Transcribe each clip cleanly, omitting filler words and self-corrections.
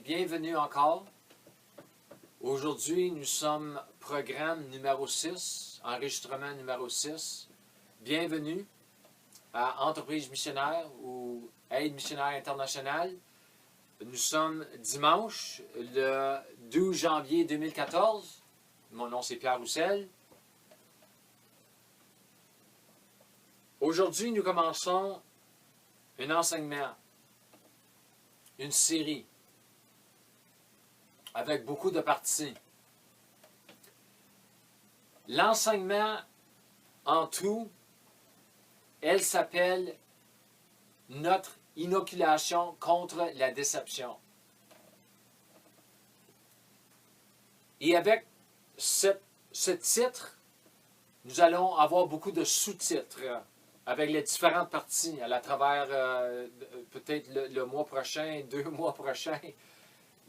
bienvenue encore. Aujourd'hui, nous sommes programme numéro 6, enregistrement numéro 6. Bienvenue à Entreprise missionnaire ou Aide missionnaire internationale. Nous sommes dimanche, le 12 janvier 2014. Mon nom, c'est Pierre Roussel. Aujourd'hui, nous commençons un enseignement, une série, avec beaucoup de parties. L'enseignement en tout, elle s'appelle notre inoculation contre la déception. Et avec ce titre, nous allons avoir beaucoup de sous-titres avec les différentes parties à travers peut-être le mois prochain, 2 mois prochains.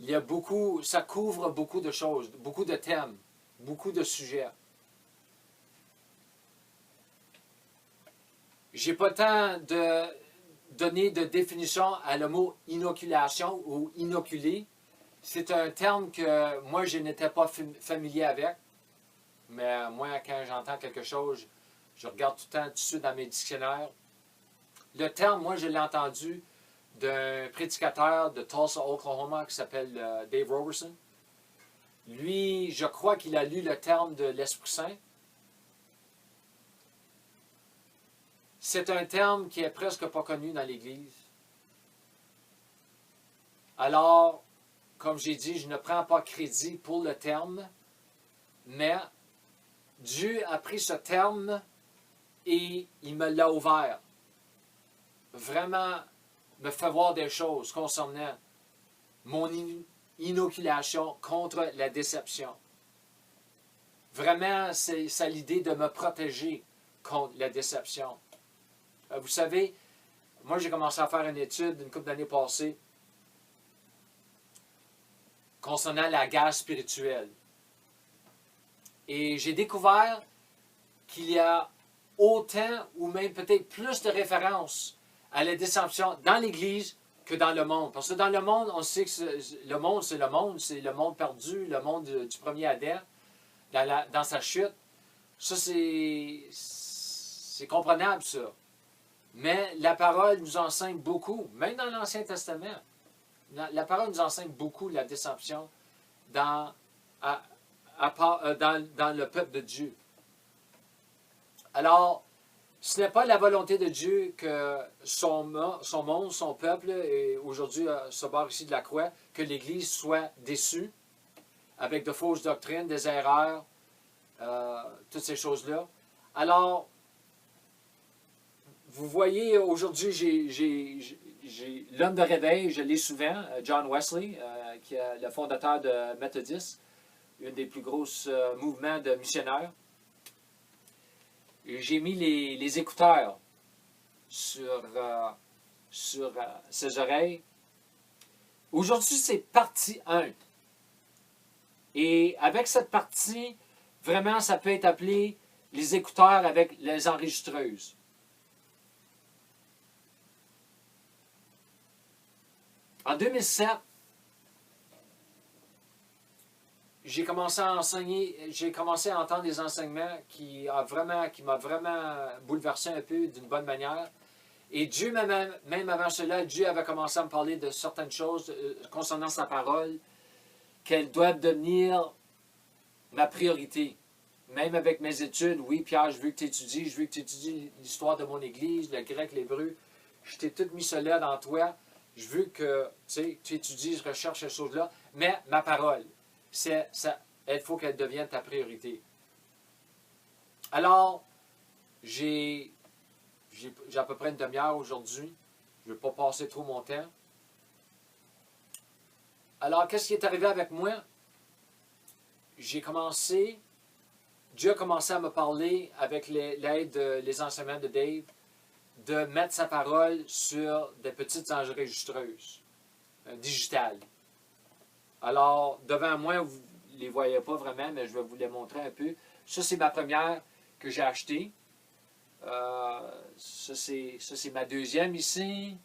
Il y a beaucoup, ça couvre beaucoup de choses, beaucoup de thèmes, beaucoup de sujets. Je n'ai pas le temps de donner de définition à le mot inoculation ou inoculer. C'est un terme que moi, je n'étais pas familier avec. Mais moi, quand j'entends quelque chose, je regarde tout le temps dessus dans mes dictionnaires. Le terme, moi, je l'ai entendu d'un prédicateur de Tulsa, Oklahoma, qui s'appelle Dave Roberson. Lui, je crois qu'il a lu le terme de l'Esprit Saint. C'est un terme qui est presque pas connu dans l'Église. Alors, comme j'ai dit, je ne prends pas crédit pour le terme, mais Dieu a pris ce terme et il me l'a ouvert. Vraiment, me fait voir des choses concernant mon inoculation contre la déception. Vraiment, c'est l'idée de me protéger contre la déception. Vous savez, moi j'ai commencé à faire une étude une couple d'années passées concernant la guerre spirituelle. Et j'ai découvert qu'il y a autant ou même peut-être plus de références à la déception dans l'Église que dans le monde. Parce que dans le monde, on sait que le monde, c'est le monde perdu, le monde du premier Adam, dans sa chute. Ça, c'est comprenable, ça. Mais la parole nous enseigne beaucoup, même dans l'Ancien Testament. La parole nous enseigne beaucoup la déception dans le peuple de Dieu. Alors, ce n'est pas la volonté de Dieu que son monde, son peuple, et aujourd'hui ce bord ici de la croix, que l'Église soit déçue avec de fausses doctrines, des erreurs, toutes ces choses-là. Alors, vous voyez, aujourd'hui, j'ai l'homme de réveil, je l'ai souvent, John Wesley, qui est le fondateur de Methodist, un des plus gros mouvements de missionnaires. J'ai mis les écouteurs sur ses oreilles. Aujourd'hui, c'est partie 1. Et avec cette partie, vraiment, ça peut être appelé les écouteurs avec les enregistreuses. En 2007, j'ai commencé à enseigner, j'ai commencé à entendre des enseignements qui m'a vraiment bouleversé un peu d'une bonne manière. Et Dieu, même avant cela, Dieu avait commencé à me parler de certaines choses concernant sa parole, qu'elles doivent devenir ma priorité. Même avec mes études, oui, Pierre, je veux que tu étudies l'histoire de mon Église, le grec, l'hébreu. Je t'ai tout mis cela dans toi. Je veux que tu étudies, je recherche ces choses-là. Mais ma parole, il faut qu'elle devienne ta priorité. Alors, j'ai à peu près une demi-heure aujourd'hui. Je ne veux pas passer trop mon temps. Alors, qu'est-ce qui est arrivé avec moi? Dieu a commencé à me parler avec l'aide des enseignements de Dave, de mettre sa parole sur des petites enregistreuses digitales. Alors, devant moi, vous ne les voyez pas vraiment, mais je vais vous les montrer un peu. Ça, c'est ma première que j'ai achetée. Ça, c'est ma deuxième ici.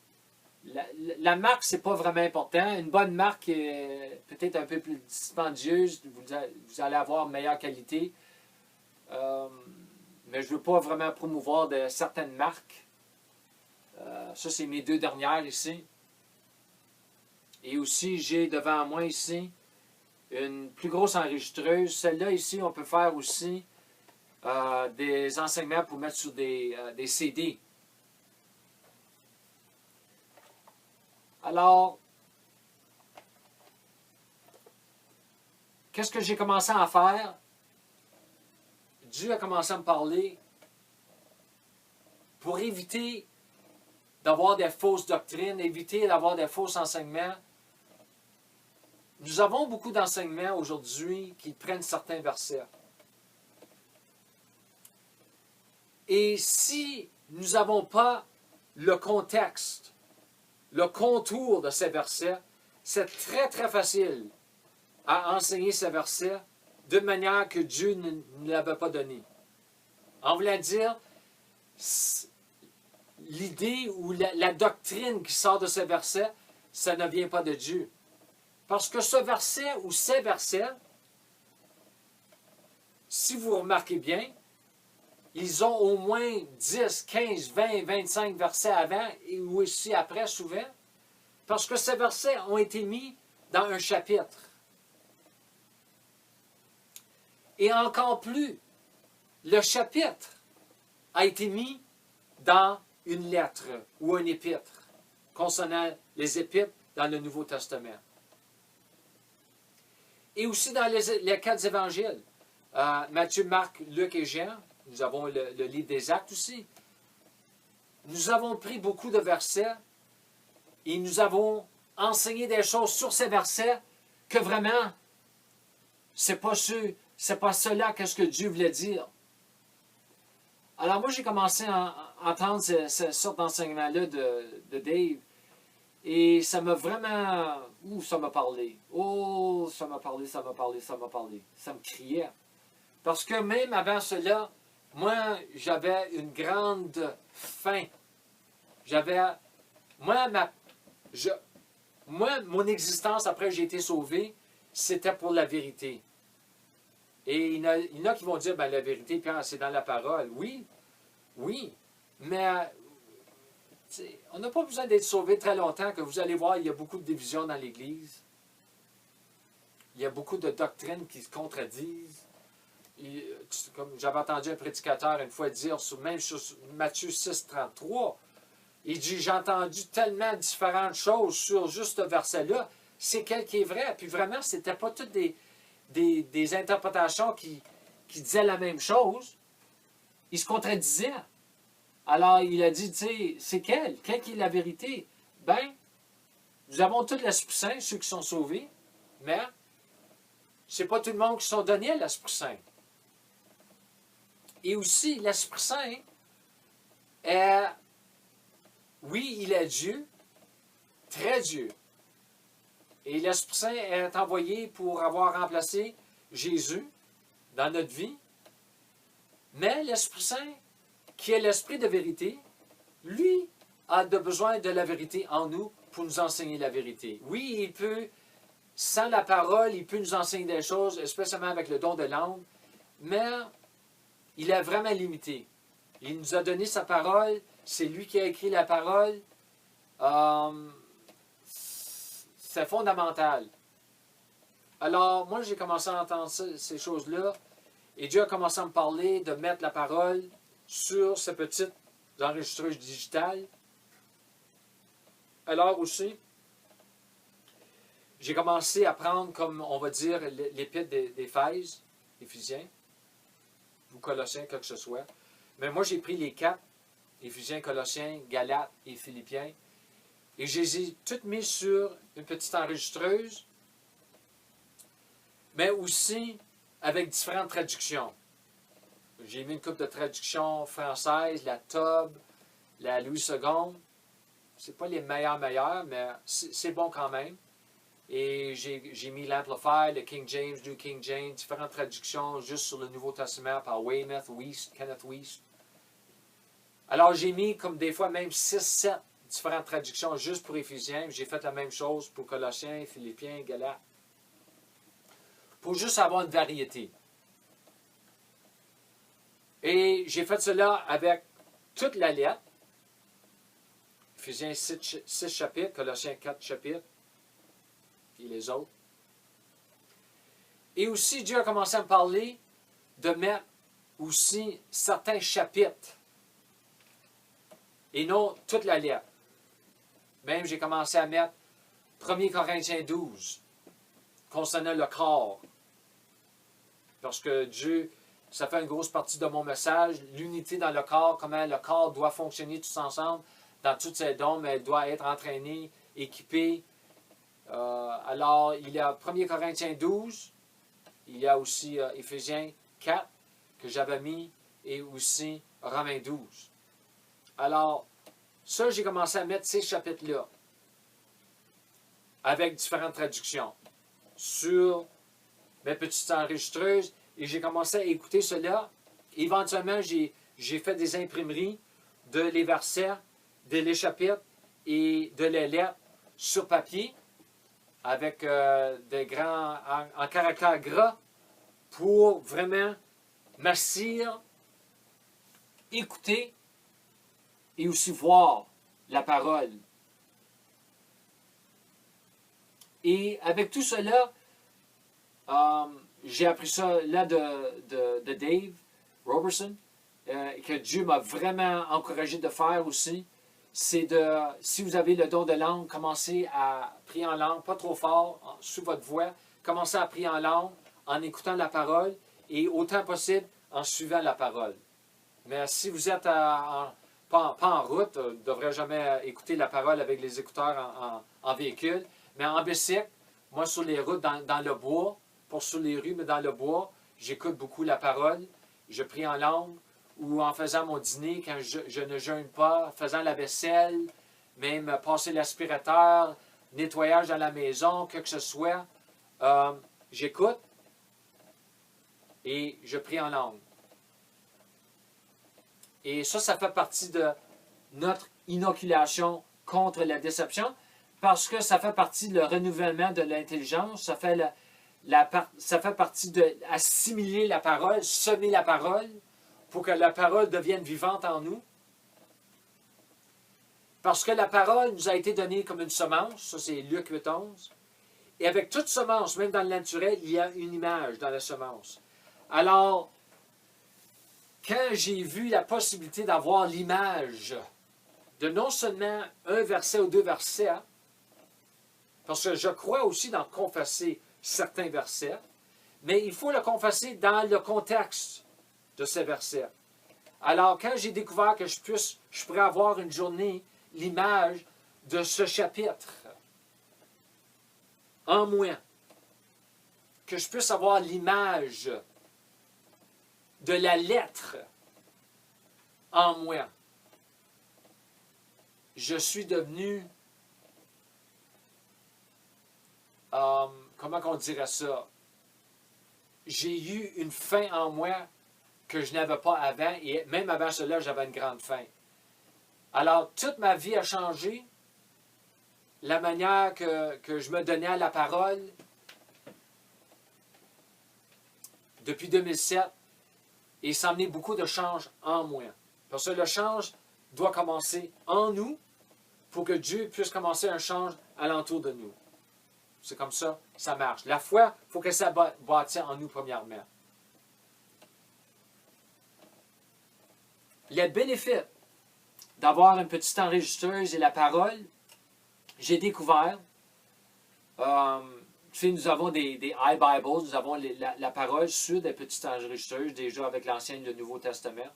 la marque, c'est pas vraiment important. Une bonne marque est peut-être un peu plus dispendieuse. Vous allez avoir une meilleure qualité. Mais je ne veux pas vraiment promouvoir de certaines marques. Ça, c'est mes 2 dernières ici. Et aussi, j'ai devant moi ici une plus grosse enregistreuse. Celle-là, ici, on peut faire aussi des enseignements pour mettre sur des CD. Alors, qu'est-ce que j'ai commencé à faire? Dieu a commencé à me parler pour éviter d'avoir des fausses doctrines, éviter d'avoir des faux enseignements. Nous avons beaucoup d'enseignements aujourd'hui qui prennent certains versets. Et si nous n'avons pas le contexte, le contour de ces versets, c'est très, très facile à enseigner ces versets d'une manière que Dieu ne l'avait pas donnée. En voulant dire, l'idée ou la doctrine qui sort de ces versets, ça ne vient pas de Dieu. Parce que ce verset ou ces versets, si vous remarquez bien, ils ont au moins 10, 15, 20, 25 versets avant et aussi après souvent, parce que ces versets ont été mis dans un chapitre. Et encore plus, le chapitre a été mis dans une lettre ou un épître, concernant les épîtres dans le Nouveau Testament. Et aussi dans les 4 évangiles, Matthieu, Marc, Luc et Jean, nous avons le livre des Actes aussi. Nous avons pris beaucoup de versets et nous avons enseigné des choses sur ces versets que vraiment, c'est pas cela qu'est-ce que Dieu voulait dire. Alors moi, j'ai commencé à entendre cette sorte d'enseignement-là de Dave. Et ça m'a vraiment... ça m'a parlé. Oh, ça m'a parlé, ça m'a parlé, ça m'a parlé. Ça me criait. Parce que même avant cela, moi, j'avais une grande faim. Mon existence, après que j'ai été sauvé, c'était pour la vérité. Et il y en a qui vont dire, la vérité, Pierre, c'est dans la parole. Oui, mais on n'a pas besoin d'être sauvé très longtemps, que vous allez voir, il y a beaucoup de divisions dans l'Église. Il y a beaucoup de doctrines qui se contredisent. Comme j'avais entendu un prédicateur une fois dire, même sur Matthieu 6, 33, il dit, j'ai entendu tellement différentes choses sur juste ce verset-là, c'est quel qui est vrai. Puis vraiment, ce n'était pas toutes des interprétations qui disaient la même chose. Ils se contredisaient. Alors, il a dit, tu sais, c'est quel qui est la vérité? Nous avons tous l'Esprit Saint, ceux qui sont sauvés, mais ce n'est pas tout le monde qui sont donnés à l'Esprit Saint. Et aussi, l'Esprit Saint oui, il est Dieu, très Dieu. Et l'Esprit Saint est envoyé pour avoir remplacé Jésus dans notre vie. Mais l'Esprit Saint, qui est l'Esprit de vérité, lui a besoin de la vérité en nous pour nous enseigner la vérité. Oui, il peut, sans la parole, il peut nous enseigner des choses, spécialement avec le don de langue, mais il est vraiment limité. Il nous a donné sa parole, c'est lui qui a écrit la parole. C'est fondamental. Alors, moi, j'ai commencé à entendre ces choses-là, et Dieu a commencé à me parler de mettre la parole sur ces petites enregistreuses digitales. Alors aussi, j'ai commencé à prendre, comme on va dire, l'épître d'Éphèse, Éphésiens, ou Colossiens, quoi que ce soit. Mais moi, j'ai pris les 4, Éphésiens, Colossiens, Galates et Philippiens, et je les ai toutes mis sur une petite enregistreuse, mais aussi avec différentes traductions. J'ai mis une couple de traductions françaises, la Tob, la Louis II. C'est pas les meilleurs, mais c'est bon quand même. Et j'ai mis l'Amplified, le King James, New King James, différentes traductions juste sur le Nouveau Testament par Weymouth, Kenneth Wuest. Alors j'ai mis comme des fois même 6, 7 différentes traductions juste pour Éphésiens. J'ai fait la même chose pour Colossiens, Philippiens, Galates. Pour juste avoir une variété. Et j'ai fait cela avec toute la lettre. Éphésiens 6 chapitres, Colossiens 4 chapitres, et les autres. Et aussi, Dieu a commencé à me parler de mettre aussi certains chapitres. Et non toute la lettre. Même j'ai commencé à mettre 1 Corinthiens 12, concernant le corps. Parce que Dieu, ça fait une grosse partie de mon message, l'unité dans le corps, comment le corps doit fonctionner tous ensemble, dans tous ses dons, mais elle doit être entraînée, équipée. Alors, il y a 1 Corinthiens 12, il y a aussi Éphésiens 4 que j'avais mis, et aussi Romains 12. Alors, ça, j'ai commencé à mettre ces chapitres-là, avec différentes traductions, sur mes petites enregistreuses, et j'ai commencé à écouter cela. Éventuellement, j'ai fait des imprimeries de les versets, de les chapitres et de les lettres sur papier, avec des grands, en caractère gras, pour vraiment m'asseoir, écouter et aussi voir la parole. Et avec tout cela, j'ai appris ça là de Dave Robertson, que Dieu m'a vraiment encouragé de faire aussi. C'est de, si vous avez le don de langue, commencez à prier en langue, pas trop fort, sous votre voix. Commencez à prier en langue, en écoutant la parole et autant possible en suivant la parole. Mais si vous êtes pas en route, vous ne devrez jamais écouter la parole avec les écouteurs en véhicule, mais en bicycle, moi sur les routes, dans le bois, pas sur les rues, mais dans le bois, j'écoute beaucoup la parole, je prie en langue, ou en faisant mon dîner, quand je ne jeûne pas, faisant la vaisselle, même passer l'aspirateur, nettoyage dans la maison, que ce soit, j'écoute et je prie en langue. Et ça fait partie de notre inoculation contre la déception, parce que ça fait partie du renouvellement de l'intelligence, ça fait partie d'assimiler la parole, semer la parole, pour que la parole devienne vivante en nous. Parce que la parole nous a été donnée comme une semence, ça c'est Luc 8:11. Et avec toute semence, même dans le naturel, il y a une image dans la semence. Alors, quand j'ai vu la possibilité d'avoir l'image de non seulement un verset ou deux versets, parce que je crois aussi dans confesser certains versets, mais il faut le confesser dans le contexte de ces versets. Alors, quand j'ai découvert que je pourrais avoir une journée, l'image de ce chapitre en moi, que je puisse avoir l'image de la lettre en moi, je suis devenu, comment on dirait ça? J'ai eu une faim en moi que je n'avais pas avant, et même avant cela, j'avais une grande faim. Alors, toute ma vie a changé, la manière que je me donnais à la parole depuis 2007, et ça a amené beaucoup de change en moi. Parce que le change doit commencer en nous pour que Dieu puisse commencer un change alentour de nous. C'est comme ça, ça marche. La foi, il faut que ça bâtisse en nous premièrement. Les bénéfices d'avoir une petite enregistreuse et la parole, j'ai découvert, nous avons des iBibles, nous avons la parole sur des petites enregistreuses, déjà avec l'Ancien et le Nouveau Testament.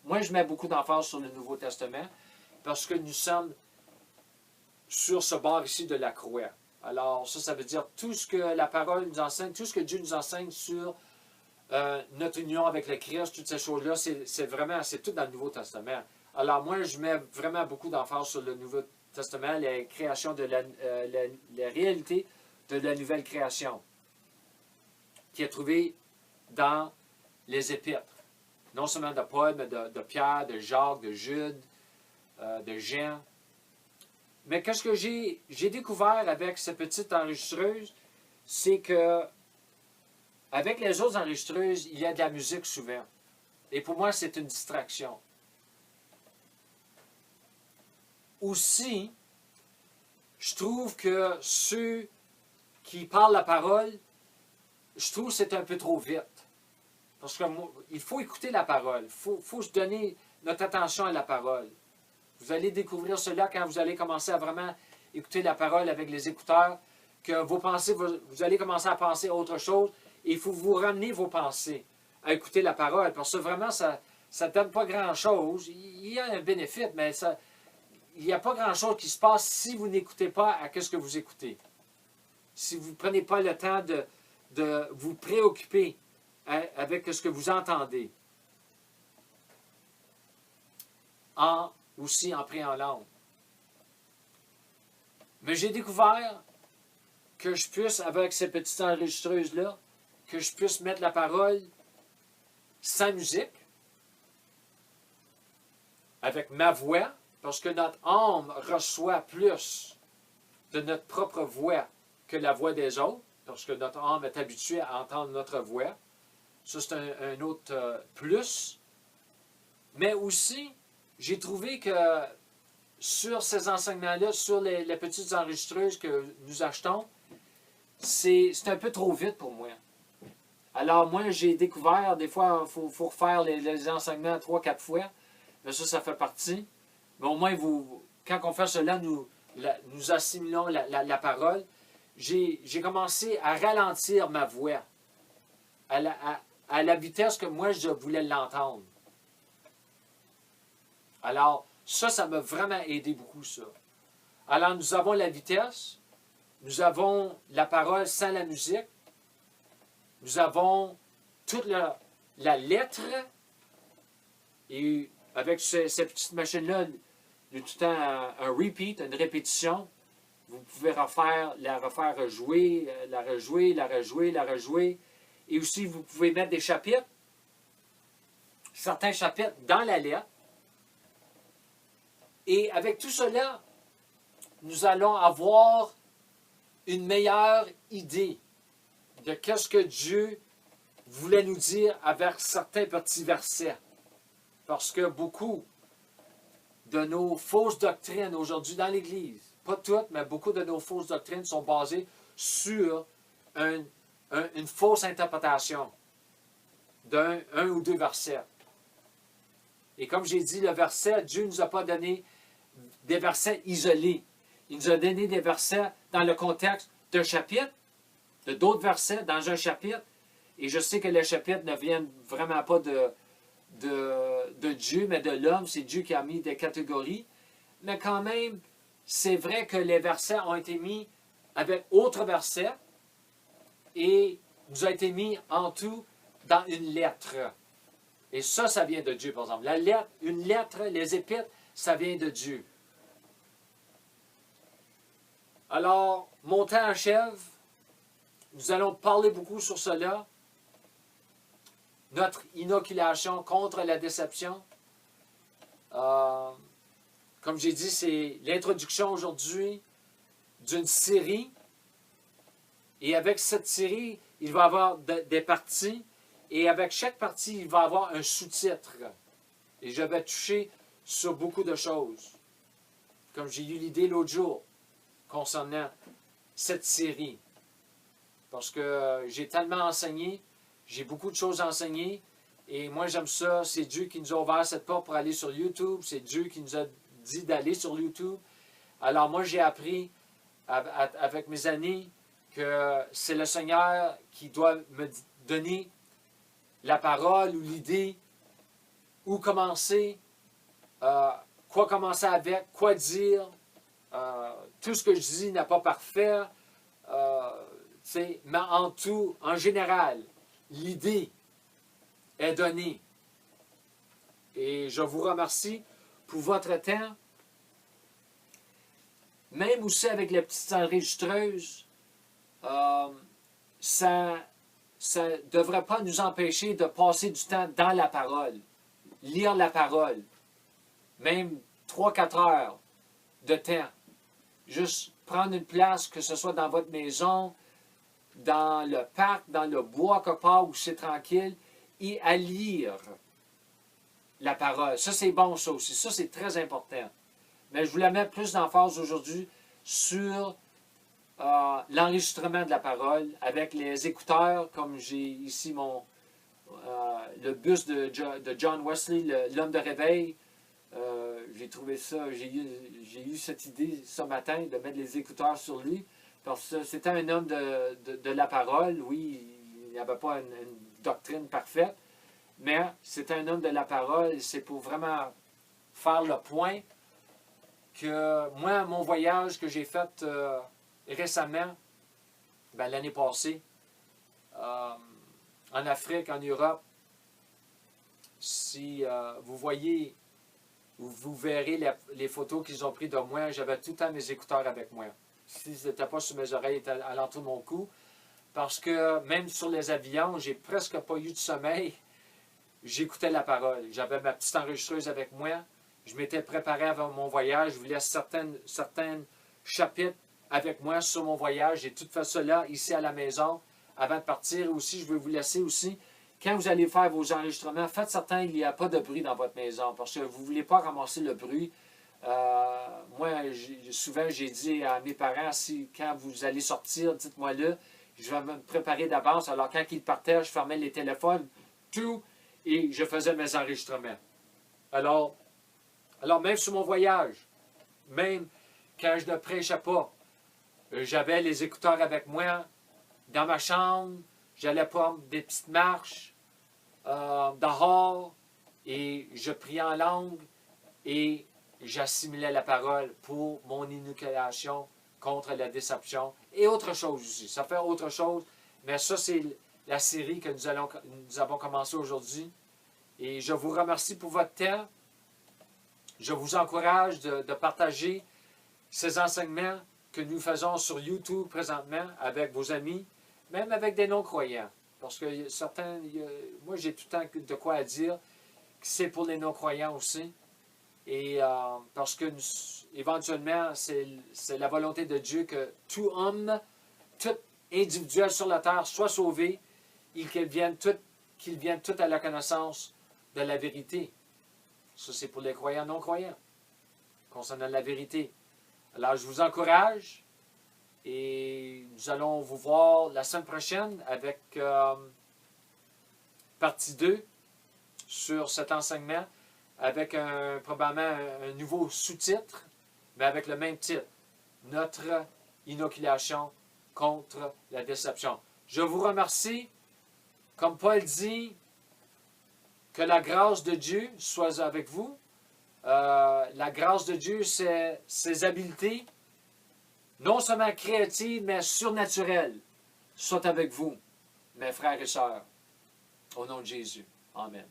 Moi, je mets beaucoup d'emphase sur le Nouveau Testament, parce que nous sommes sur ce bord ici de la croix. Alors, ça veut dire tout ce que la parole nous enseigne, tout ce que Dieu nous enseigne sur notre union avec le Christ, toutes ces choses-là, c'est tout dans le Nouveau Testament. Alors, moi, je mets vraiment beaucoup d'emphase sur le Nouveau Testament, la création de la réalité de la nouvelle création, qui est trouvée dans les Épîtres. Non seulement de Paul, mais de Pierre, de Jacques, de Jude, de Jean, Mais qu'est-ce que j'ai découvert avec cette petite enregistreuse, c'est que avec les autres enregistreuses, il y a de la musique souvent. Et pour moi, c'est une distraction. Aussi, je trouve que ceux qui parlent la parole, je trouve que c'est un peu trop vite. Parce qu'il faut écouter la parole. Il faut se donner notre attention à la parole. Vous allez découvrir cela quand vous allez commencer à vraiment écouter la parole avec les écouteurs, que vos pensées, vous allez commencer à penser à autre chose, et il faut vous ramener vos pensées à écouter la parole. Parce que vraiment, ça ne donne pas grand-chose. Il y a un bénéfice, mais il n'y a pas grand-chose qui se passe si vous n'écoutez pas à ce que vous écoutez. Si vous ne prenez pas le temps de vous préoccuper avec ce que vous entendez. Aussi en priant en langue. Mais j'ai découvert que je puisse, avec ces petites enregistreuses-là, que je puisse mettre la parole sans musique, avec ma voix, parce que notre âme reçoit plus de notre propre voix que la voix des autres, parce que notre âme est habituée à entendre notre voix. Ça, c'est un autre plus. Mais aussi, j'ai trouvé que sur ces enseignements-là, sur les petites enregistreuses que nous achetons, c'est un peu trop vite pour moi. Alors, moi, j'ai découvert, des fois, il faut refaire les enseignements 3-4 fois. Mais ça fait partie. Mais au moins, quand on fait cela, nous assimilons la parole. J'ai commencé à ralentir ma voix à la vitesse que moi, je voulais l'entendre. Alors, ça m'a vraiment aidé beaucoup, ça. Alors, nous avons la vitesse, nous avons la parole sans la musique, nous avons toute la lettre, et avec ces petites machines-là, il y a tout le temps un repeat, une répétition. Vous pouvez la refaire rejouer, la rejouer, la rejouer, la rejouer. Et aussi, vous pouvez mettre des chapitres, certains chapitres dans la lettre. Et avec tout cela, nous allons avoir une meilleure idée de qu'est-ce que Dieu voulait nous dire avec certains petits versets. Parce que beaucoup de nos fausses doctrines aujourd'hui dans l'Église, pas toutes, mais beaucoup de nos fausses doctrines sont basées sur une fausse interprétation d'un ou deux versets. Et comme j'ai dit, le verset, Dieu ne nous a pas donné des versets isolés. Il nous a donné des versets dans le contexte d'un chapitre, de d'autres versets dans un chapitre. Et je sais que les chapitres ne viennent vraiment pas de Dieu, mais de l'homme. C'est Dieu qui a mis des catégories. Mais quand même, c'est vrai que les versets ont été mis avec autres versets et nous a été mis en tout dans une lettre. Et ça vient de Dieu, par exemple. Une lettre, les épîtres, ça vient de Dieu. Alors, mon temps achève. Nous allons parler beaucoup sur cela. Notre inoculation contre la déception. Comme j'ai dit, c'est l'introduction aujourd'hui d'une série. Et avec cette série, il va y avoir des parties. Et avec chaque partie, il va y avoir un sous-titre. Et je vais toucher sur beaucoup de choses. Comme j'ai eu l'idée l'autre jour concernant cette série. Parce que j'ai tellement enseigné, j'ai beaucoup de choses à enseigner. Et moi, j'aime ça. C'est Dieu qui nous a ouvert cette porte pour aller sur YouTube. C'est Dieu qui nous a dit d'aller sur YouTube. Alors moi, j'ai appris avec mes années que c'est le Seigneur qui doit me donner la parole ou l'idée, où commencer, quoi commencer avec, quoi dire. Tout ce que je dis n'est pas parfait, mais en tout, en général, l'idée est donnée. Et je vous remercie pour votre temps. Même aussi avec les petites enregistreuses, ça ne devrait pas nous empêcher de passer du temps dans la parole, lire la parole, même 3-4 heures de temps juste prendre une place, que ce soit dans votre maison, dans le parc, dans le bois, quelque part où c'est tranquille, et à lire la parole. Ça, c'est bon, ça aussi. Ça, c'est très important. Mais je voulais mettre plus d'emphase aujourd'hui sur l'enregistrement de la parole avec les écouteurs, comme j'ai ici le bus de John Wesley, l'homme de réveil. J'ai trouvé ça, j'ai eu cette idée ce matin de mettre les écouteurs sur lui, parce que c'était un homme de la parole. Oui, il n'y avait pas une doctrine parfaite, mais c'était un homme de la parole. C'est pour vraiment faire le point que moi, mon voyage que j'ai fait récemment, l'année passée, en Afrique, en Europe, si vous voyez, vous verrez les photos qu'ils ont prises de moi, j'avais tout le temps mes écouteurs avec moi. Si ce n'était pas sur mes oreilles, ils étaient à l'entour de mon cou. Parce que même sur les avions, j'ai presque pas eu de sommeil. J'écoutais la parole. J'avais ma petite enregistreuse avec moi. Je m'étais préparé avant mon voyage. Je voulais certains chapitres avec moi sur mon voyage. J'ai tout fait cela ici à la maison. Avant de partir aussi, je veux vous laisser aussi. Quand vous allez faire vos enregistrements, faites certain qu'il n'y a pas de bruit dans votre maison parce que vous ne voulez pas ramasser le bruit. Moi, souvent, j'ai dit à mes parents, quand vous allez sortir, dites-moi-le. Je vais me préparer d'avance. Alors, quand ils partaient, je fermais les téléphones, tout, et je faisais mes enregistrements. Alors même sur mon voyage, même quand je ne prêchais pas, j'avais les écouteurs avec moi dans ma chambre. J'allais prendre des petites marches dehors et je priais en langue et j'assimilais la parole pour mon inoculation contre la déception et autre chose aussi. Ça fait autre chose, mais ça, c'est la série que nous avons commencé aujourd'hui. Et je vous remercie pour votre temps. Je vous encourage de partager ces enseignements que nous faisons sur YouTube présentement avec vos amis, même avec des non-croyants. Parce que certains, moi j'ai tout le temps de quoi à dire, que c'est pour les non-croyants aussi. Et parce que éventuellement, c'est la volonté de Dieu que tout homme, tout individuel sur la terre soit sauvé et qu'ils viennent tous à la connaissance de la vérité. Ça, c'est pour les croyants non-croyants, concernant la vérité. Alors, je vous encourage et nous allons vous voir la semaine prochaine avec partie 2 sur cet enseignement, avec probablement un nouveau sous-titre, mais avec le même titre, notre inoculation contre la déception. Je vous remercie. Comme Paul dit, que la grâce de Dieu soit avec vous. La grâce de Dieu, c'est ses habiletés, non seulement créatives, mais surnaturelles, soit avec vous, mes frères et sœurs. Au nom de Jésus. Amen.